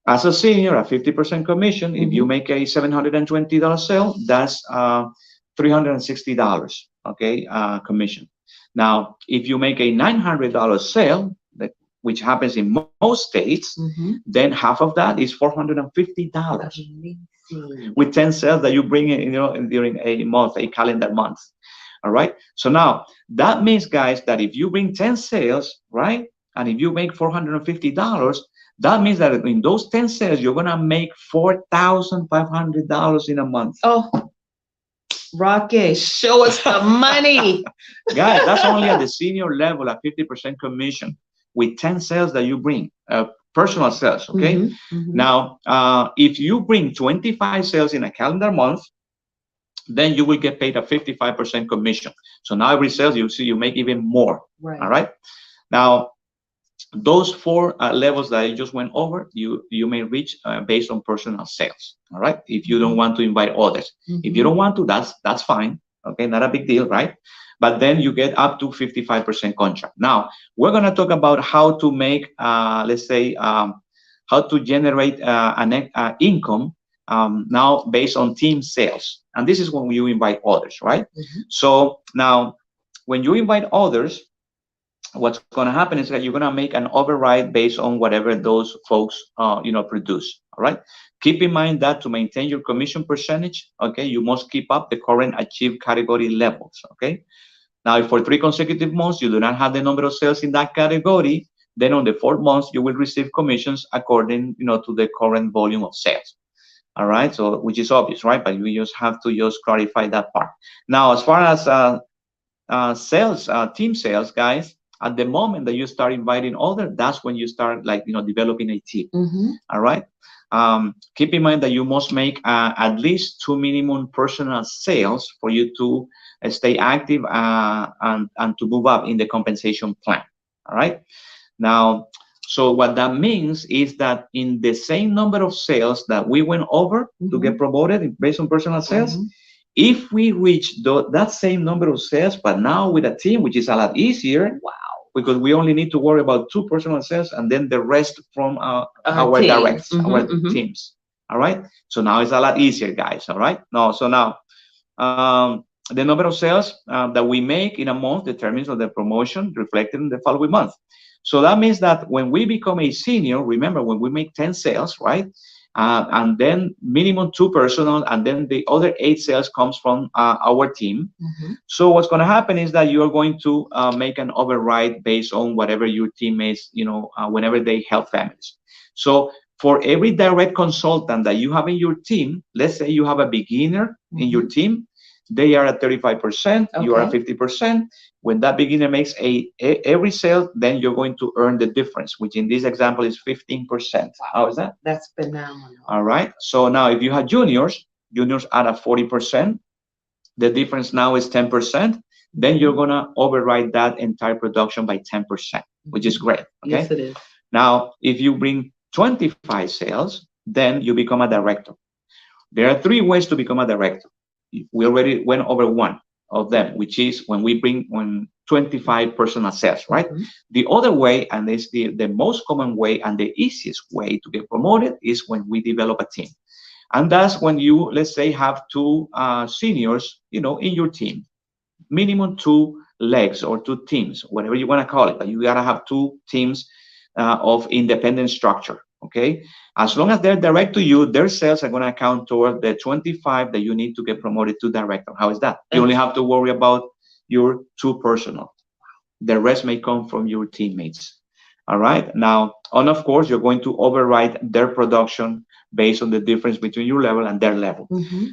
As a senior, a 50% commission, if you make a $720 sale, that's $360, okay, commission. Now, if you make a $900 sale, which happens in most states, then half of that is $450 with 10 sales that you bring in, during a month, a calendar month. All right. So now that means, guys, that if you bring 10 sales, right, and if you make $450, that means that in those 10 sales, you're gonna make $4,500 in a month. Oh, Rocky, show us the money. Guys, that's only at the senior level at 50% commission with 10 sales that you bring, personal sales. Okay. Now, if you bring 25 sales in a calendar month, then you will get paid a 55% commission. So now every sales you see, you make even more. Right. All right. Now, those four levels that I just went over, you may reach based on personal sales. All right. If you don't want to invite others, if you don't want to, that's fine. Okay, not a big deal, right? But then you get up to 55% contract. Now we're gonna talk about how to make, let's say, how to generate an income now based on team sales, and this is when you invite others, right? So now, when you invite others, what's going to happen is that you're going to make an override based on whatever those folks produce. All right, keep in mind that to maintain your commission percentage, okay, you must keep up the current achieved category levels. Okay, now if for 3 consecutive months you do not have the number of sales in that category, then on the fourth month you will receive commissions according to the current volume of sales. All right, so which is obvious, right? But we just have to just clarify that part. Now, as far as sales, team sales, guys, at the moment that you start inviting others, that's when you start, like, developing a team. All right. Keep in mind that you must make at least 2 minimum personal sales for you to stay active and to move up in the compensation plan. All right. Now, so what that means is that in the same number of sales that we went over to get promoted based on personal sales, if we reach that same number of sales, but now with a team, which is a lot easier, because we only need to worry about 2 personal sales and then the rest from our directs, our teams. All right. So now it's a lot easier, guys. All right. No, so now the number of sales that we make in a month determines on the promotion reflected in the following month. So that means that when we become a senior, remember, when we make 10 sales, right? And then minimum 2 personal, and then the other 8 sales comes from our team. So what's going to happen is that you're going to make an override based on whatever your teammates, whenever they help families. So for every direct consultant that you have in your team, let's say you have a beginner in your team, they are at 35%, you are at 50%. When that beginner makes every sale, then you're going to earn the difference, which in this example is 15%. How is that? That's phenomenal. All right. So now if you have juniors are at 40%, the difference now is 10%. Then you're going to override that entire production by 10%, which is great. Okay. Yes, it is. Now, if you bring 25 sales, then you become a director. There are 3 ways to become a director. We already went over one of them, which is when we bring 25 personal sales, right? The other way, and it's the most common way and the easiest way to get promoted, is when we develop a team. And that's when you, let's say, have 2 seniors, in your team, minimum 2 legs or 2 teams, whatever you want to call it, but you got to have 2 teams of independent structure. Okay, as long as they're direct to you, their sales are going to count toward the 25 that you need to get promoted to director. How is that? You only have to worry about your two personal. The rest may come from your teammates. All right. Now, and of course, you're going to override their production based on the difference between your level and their level.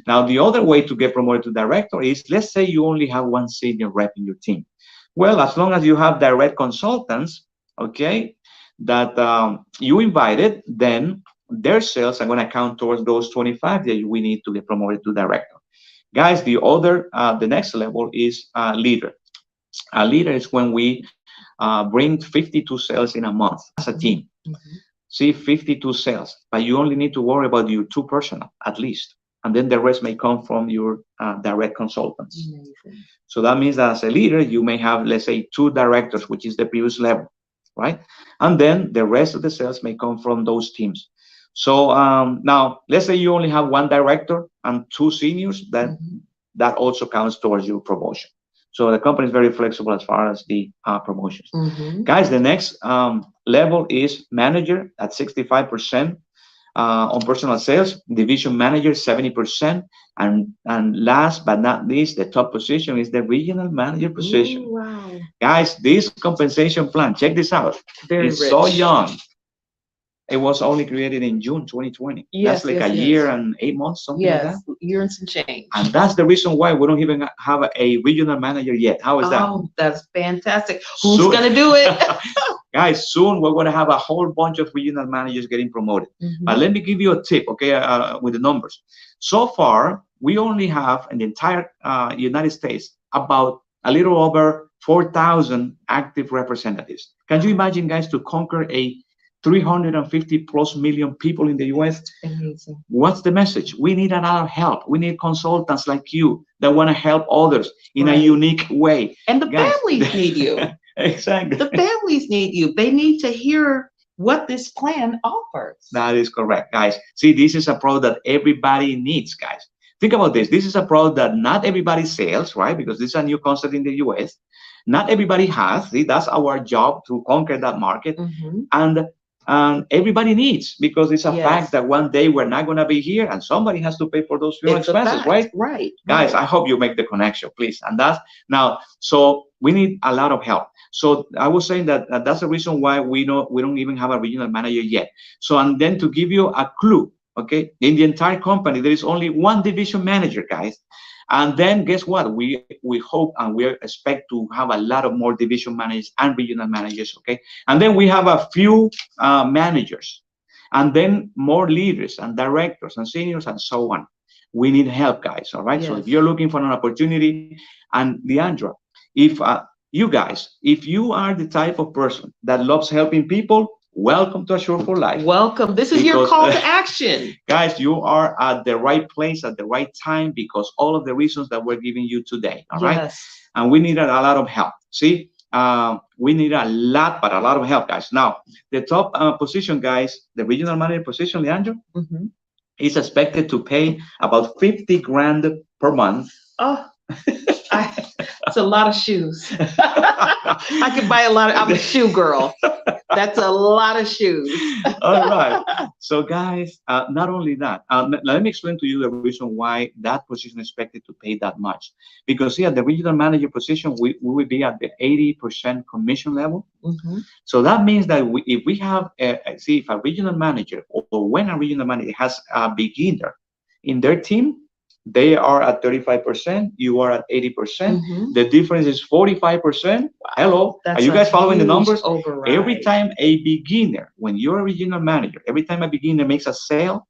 Now, the other way to get promoted to director is, let's say you only have one senior rep in your team. Well, as long as you have direct consultants, okay, that you invited, then their sales are going to count towards those 25 that we need to get promoted to director. Guys, the next level is leader. A leader is when we bring 52 sales in a month as a team. See, 52 sales, but you only need to worry about your two personal at least. And then the rest may come from your direct consultants. Amazing. So that means that as a leader, you may have, let's say, two directors, which is the previous level, right? And then the rest of the sales may come from those teams. So now, let's say you only have one director and two seniors, that also counts towards your promotion. So the company is very flexible as far as the promotions. Guys, the next level is manager at 65% on personal sales, division manager 70%, and last but not least, the top position is the regional manager position. Ooh, wow. Guys, this compensation plan, check this out. It's rich. So young. It was only created in June 2020. Yes, that's like a year and 8 months, something like that. Year and some change. And that's the reason why we don't even have a regional manager yet. How is that? Oh, that's fantastic. Who's going to do it? Guys, soon we're going to have a whole bunch of regional managers getting promoted. But let me give you a tip, okay, with the numbers. So far, we only have in the entire United States about a little over 4,000 active representatives. Can you imagine, guys, to conquer a 350 plus million people in the US? Amazing. What's the message? We need a lot of help. We need consultants like you that want to help others in a unique way. And the families need you. Exactly. The families need you. They need to hear what this plan offers. That is correct, guys. See, this is a product that everybody needs, guys. Think about this. This is a product that not everybody sells, right? Because this is a new concept in the US. Not everybody has. See, that's our job to conquer that market. And everybody needs, because it's a fact that one day we're not going to be here and somebody has to pay for those fuel expenses, right? Right. Guys, I hope you make the connection, please. And that's now, so we need a lot of help. So I was saying that that's the reason why we don't even have a regional manager yet. So, and then to give you a clue, okay, in the entire company, there is only one division manager, guys. And then guess what? We hope and we expect to have a lot of more division managers and regional managers, okay? And then we have a few managers, and then more leaders and directors and seniors and so on. We need help, guys, all right? Yes. So if you're looking for an opportunity, and Leandra, if you guys, if you are the type of person that loves helping people, welcome to Assure for Life. Welcome. This is your call to action. Guys, you are at the right place at the right time because all of the reasons that we're giving you today. All right. And we needed a lot of help. See, we need a lot of help, guys. Now, the top position, guys, the regional manager position, Leandro, is expected to pay about 50 grand per month. Oh, it's a lot of shoes. I could buy a lot of, I'm a shoe girl. That's a lot of shoes. All right. So guys, not only that, let me explain to you the reason why that position is expected to pay that much. Because here, the regional manager position, we will be at the 80% commission level. So that means that if we have, if a regional manager or when a regional manager has a beginner in their team, they are at 35%, you are at 80%. The difference is 45%. Hello, are you guys following the numbers? Override. Every time a beginner, when you're a regional manager, every time a beginner makes a sale,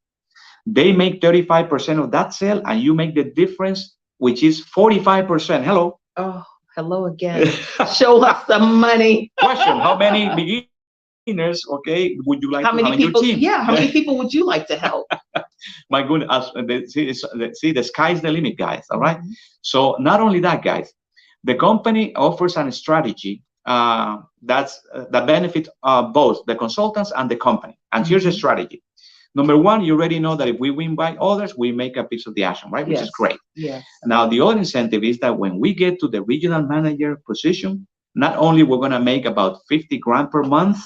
they make 35% of that sale, and you make the difference, which is 45%. Hello. Oh, hello again. Show us the money. Question: how many beginners, okay, would you like to have in your team? Yeah, how many people would you like to help? My goodness, see, the sky's the limit, guys. All right. So not only that, guys, the company offers a strategy that benefits both the consultants and the company. And here's the strategy. Number one, you already know that if we win by others, we make a piece of the action, right? Which is great. Yes. Now, the other incentive is that when we get to the regional manager position, not only we're going to make about 50 grand per month,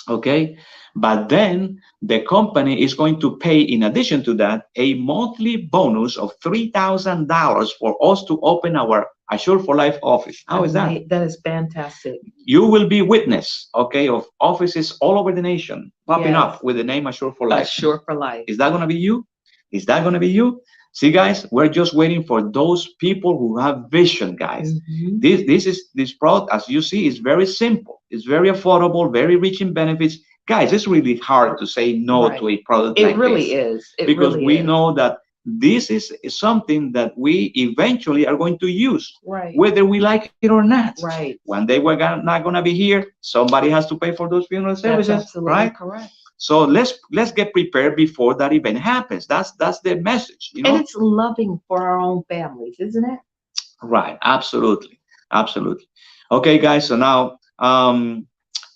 Okay, but then the company is going to pay, in addition to that, a monthly bonus of $3,000 for us to open our Assure for Life office. How is that? That is fantastic. You will be witness, okay, of offices all over the nation popping Yes. up with the name Assure for Life. Assure for Life. Is that going to be you? Is that going to be you? See, guys, we're just waiting for those people who have vision, guys. Mhm. This product, as you see, is very simple. It's very affordable, very rich in benefits. Guys, it's really hard to say no Right. to a product It like really this is. It because really we is. know that this is something that we eventually are going to use, Right. whether we like it or not. Right. One day we're not going to be here. Somebody has to pay for those funeral That's services, absolutely right? correct. So let's get prepared before that event happens. That's the message, you And know. it's loving for our own families, isn't it? Right, absolutely, absolutely. Okay, guys. So now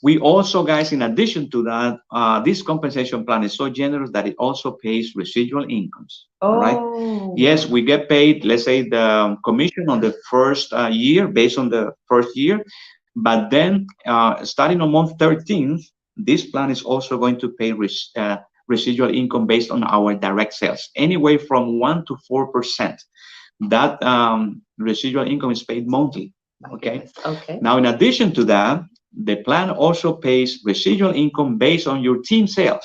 we also, guys, in addition to that, this compensation plan is so generous that it also pays residual incomes. All right. Oh. Yes, we get paid, let's say, the commission on the first year based on the first year, but then starting on month 13th, this plan is also going to pay residual income based on our direct sales, anywhere from 1 to 4%. That residual income is paid monthly. My Okay. goodness. Okay. Now, in addition to that, the plan also pays residual income based on your team sales,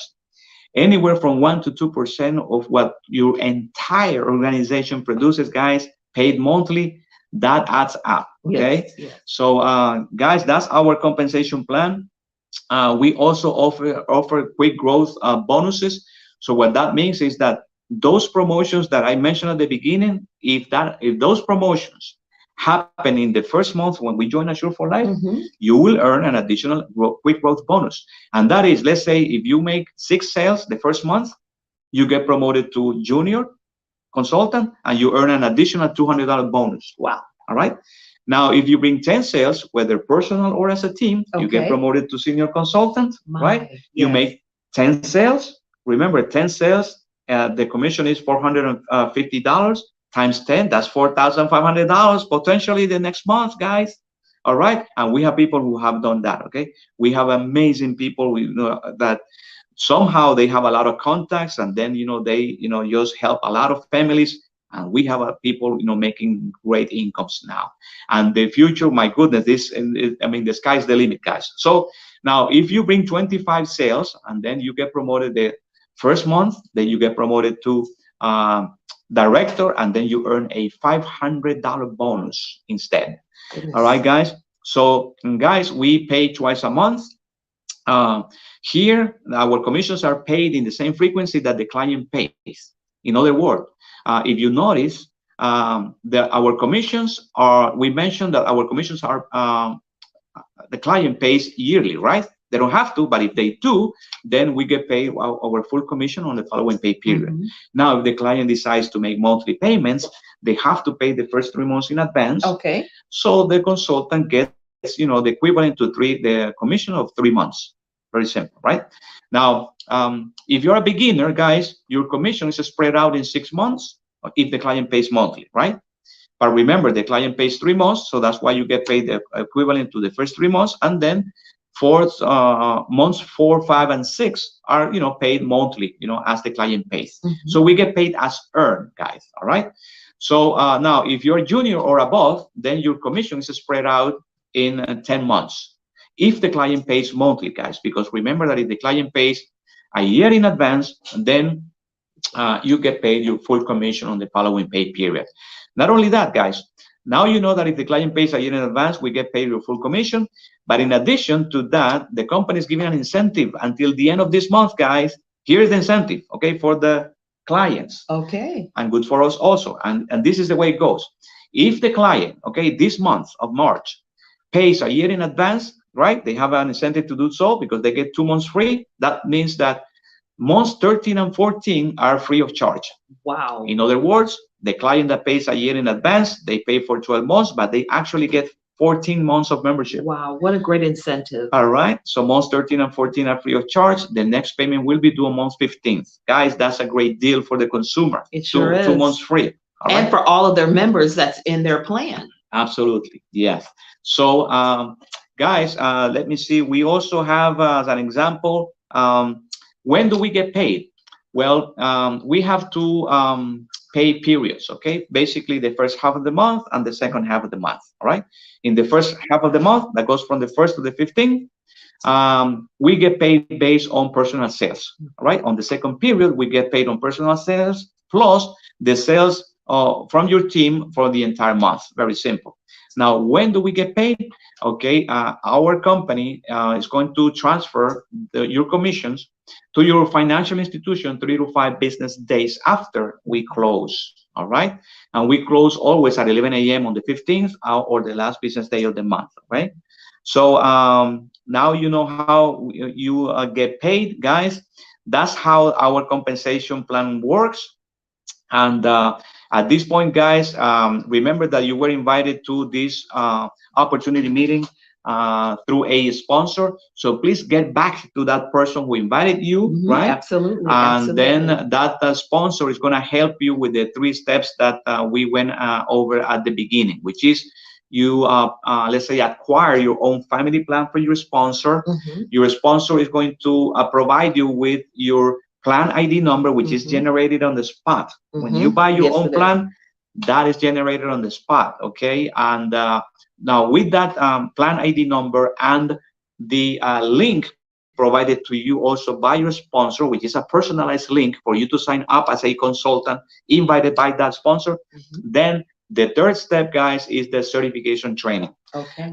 anywhere from 1 to 2% of what your entire organization produces, guys, paid monthly. That adds up. Okay. Yes. Yes. So, guys, that's our compensation plan. We also offer quick growth bonuses. So what that means is that those promotions that I mentioned at the beginning, if those promotions happen in the first month when we join Assure for Life, Mhm. you will earn an additional quick growth bonus. And that is, let's say, if you make 6 sales the first month, you get promoted to junior consultant and you earn an additional $200 bonus. Wow. All right. Now, if you bring 10 sales, whether personal or as a team, you get Okay. promoted to senior consultant, right? My. You Yes. make 10 sales. Remember, 10 sales, the commission is $450 times 10. That's $4,500 potentially the next month, guys. All right. And we have people who have done that. Okay. We have amazing people we know that somehow they have a lot of contacts and then they just help a lot of families, and we have people making great incomes now. And the future, my goodness, this I mean the sky's the limit, guys. So now if you bring 25 sales and then you get promoted the first month, then you get promoted to director, and then you earn a $500 bonus instead. Goodness. All right, guys. So guys, we pay twice a month. uh, Here, our commissions are paid in the same frequency that the client pays. In other words, if you notice, our commissions are, we mentioned that our commissions are, the client pays yearly, right? They don't have to, but if they do, then we get paid our full commission on the following pay period. Mhm. Now, if the client decides to make monthly payments, they have to pay the first 3 months in advance. Okay. So the consultant gets, the equivalent to the commission of 3 months. Very simple, right? Now, if you're a beginner, guys, your commission is spread out in 6 months if the client pays monthly, right? But remember, the client pays 3 months, so that's why you get paid the equivalent to the first 3 months, and then fourth months 4, 5, and 6 are paid monthly, as the client pays. Mhm. So we get paid as earned, guys. All right. So now, if you're junior or above, then your commission is spread out in 10 months. If the client pays monthly, guys, because remember that if the client pays a year in advance, then you get paid your full commission on the following pay period. Not only that, guys, now you know that if the client pays a year in advance, we get paid your full commission. But in addition to that, the company is giving an incentive until the end of this month, guys. Here's the incentive, okay, for the clients. Okay. And good for us also. And this is the way it goes. If the client, okay, this month of March pays a year in advance, right? They have an incentive to do so because they get 2 months free. That means that months 13 and 14 are free of charge. Wow. In other words, the client that pays a year in advance, they pay for 12 months, but they actually get 14 months of membership. Wow, what a great incentive. All right. So months 13 and 14 are free of charge. The next payment will be due on month 15th. Guys, that's a great deal for the consumer. It sure is. 2 months free. All And right? for all of their members that's in their plan. Absolutely. Yes. So guys, let me see. We also have as an example, when do we get paid? Well, we have two pay periods, okay? Basically, the first half of the month and the second half of the month, all right? In the first half of the month, that goes from the 1st to the 15th, we get paid based on personal sales, right? On the second period, we get paid on personal sales plus the sales from your team for the entire month. Very simple. Now, when do we get paid? Okay, our company is going to transfer your commissions to your financial institution 3 to 5 business days after we close. All right, and we close always at 11 a.m. on the 15th or the last business day of the month. Right. So now you know how you get paid, guys. That's how our compensation plan works. And at this point, guys, remember that you were invited to this opportunity meeting through a sponsor. So please get back to that person who invited you, right? Absolutely. And Absolutely. then that sponsor is going to help you with the 3 steps that we went over at the beginning, which is you, let's say, acquire your own family plan for your sponsor. Your sponsor is going to provide you with your plan ID number, which is generated on the spot. When you buy your own plan, that is generated on the spot, okay? And now with that plan ID number and the link provided to you also by your sponsor, which is a personalized link for you to sign up as a consultant invited by that sponsor, then the third step, guys, is the certification training.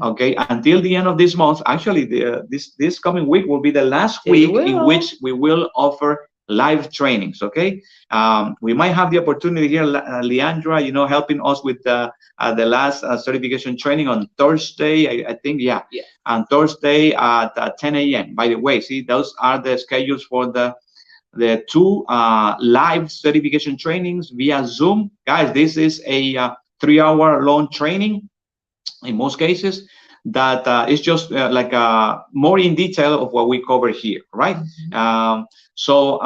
Okay. Until the end of this month, actually, this coming week will be the last week in which we will offer live trainings. Okay. We might have the opportunity here, Leandra, helping us with the last certification training on Thursday. I think, yeah. On Thursday at 10 a.m. By the way, see, those are the schedules for the two live certification trainings via Zoom. Guys, this is a 3-hour long training in most cases that is just like more in detail of what we cover here, right? So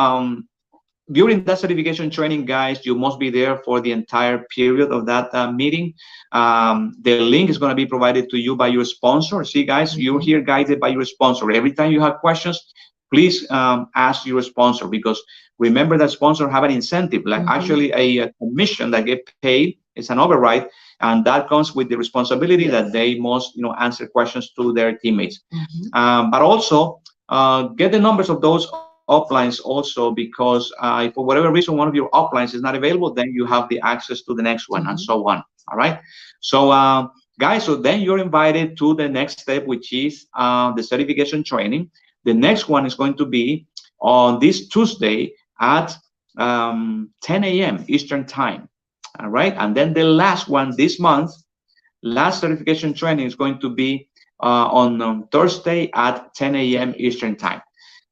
during that certification training, guys, you must be there for the entire period of that meeting. The link is going to be provided to you by your sponsor. See, guys, you're here guided by your sponsor. Every time you have questions, please ask your sponsor, because remember that sponsor have an incentive, like actually a commission that get paid. It's an override, and that comes with the responsibility that they must, answer questions to their teammates. But also get the numbers of those uplines also, because if for whatever reason one of your uplines is not available, then you have the access to the next one, and so on. All right. So guys, so then you're invited to the next step, which is the certification training. The next one is going to be on this Tuesday at 10 a.m. Eastern time. All right. And then the last one this month, last certification training, is going to be on Thursday at 10 a.m. Eastern time.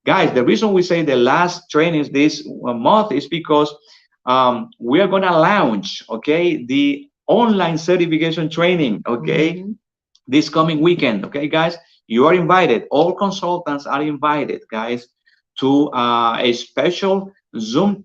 Guys, the reason we say the last training this month is because we are going to launch, okay, the online certification training, okay, this coming weekend. Okay, guys, you are invited. All consultants are invited, guys, to a special Zoom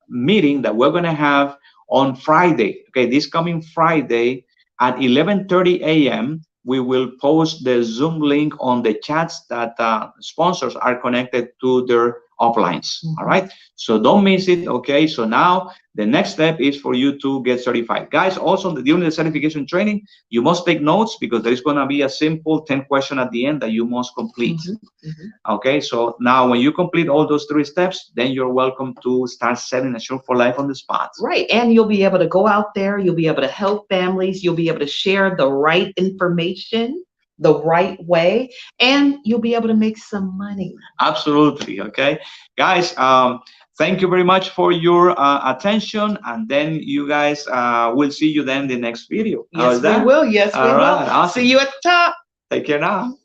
meeting that we're going to have on Friday. Okay, this coming Friday at 11:30 a.m. we will post the Zoom link on the chats that sponsors are connected to their uplines. All right, so don't miss it. Okay, so now the next step is for you to get certified, guys. Also, during the certification training, you must take notes, because there is going to be a simple 10 question at the end that you must complete. Okay, so now when you complete all those 3 steps, then you're welcome to start selling Assure for Life on the spot. Right, and you'll be able to go out there, you'll be able to help families, you'll be able to share the right information the right way, and you'll be able to make some money. Absolutely. Okay, guys, thank you very much for your attention, and then you guys will see you then in the next video. Yes, we will. Yes, we will. Awesome. See you at the top. Take care now.